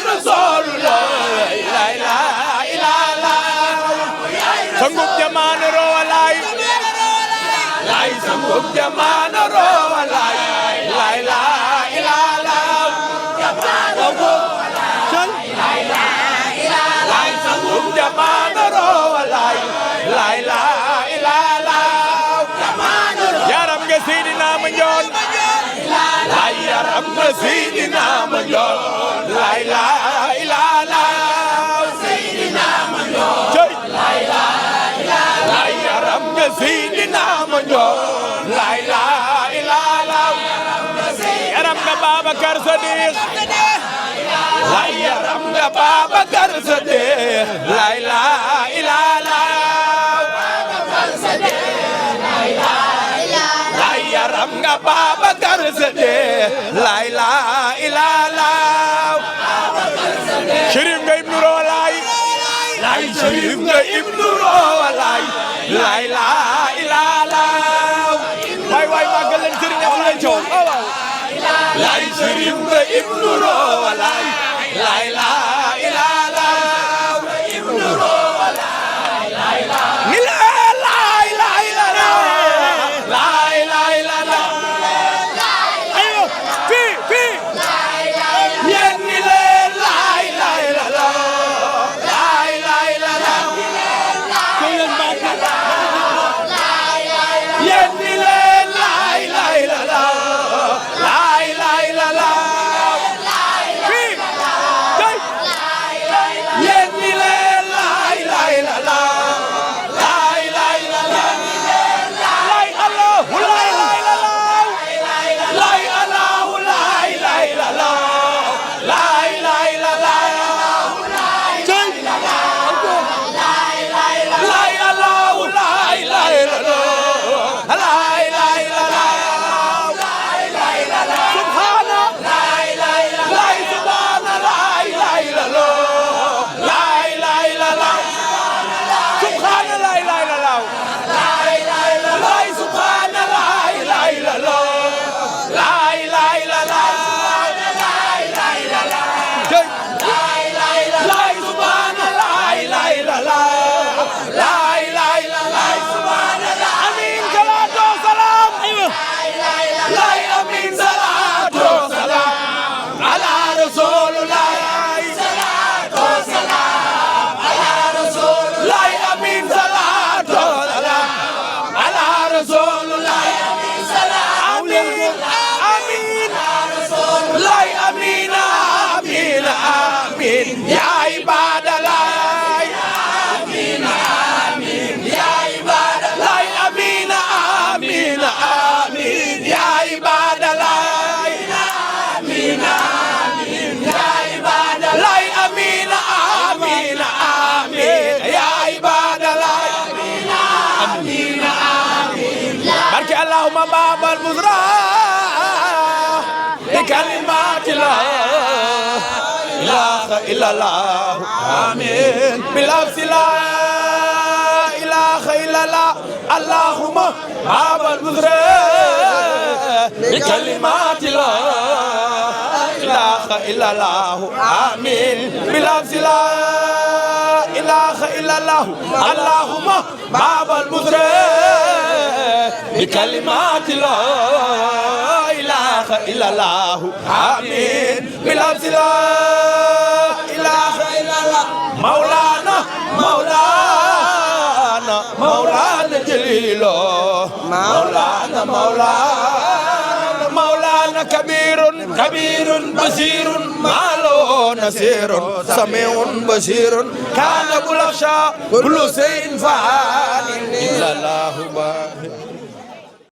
Rasulullah, la ilaha sangub jamono roowalaay laay laa ilaa laa jamono roowalaay laay sangub jamono roowalaay laay laa ilaa laa yaram nga Seydina Mandione laay yaram nga Seydina Mandione laay laa ilaa laa Seydina Mandione laay yaram nga Seydina Mandione laay laa ilaa laa yaram nga Babacar Sadiq laay yaram nga Babacar Sadiq laay laa ilaa laa laay yaram nga Babacar Sadiq laay laa ilaa laa Chérif nga Ibnu Roowalaay laay Chérif nga Ibnu Roowalaay laay laa ilaa laa waay màggal leen Sëriñ Abdoulaye Thiaw laay Chérif nga Ibnu Roowalaay laay laa ilaa laa Ibnu Roowalaay laay yaa ibadalaay amiin amiin yaa ibadalaay amiin amiin amiin yaa ibadalaay amiin amiin yaa ibadalaay amiin amiin amiin yaa ibadalaay amiin amiin barke allahumma babal muzra bi kalimatillah ilaha illallah amin bilafsi la ilaha illallah allahumma babal muzra bi kalimati la ilaha illallah amin bilafsi la ilaha illallah allahumma babal muzra bi kalimati la ilaha illallah amin bilafsi la مولانا جليلو مولانا كبير بصير مالو نصير سميع بصير كان بلغشا كل شيء فعال إلا الله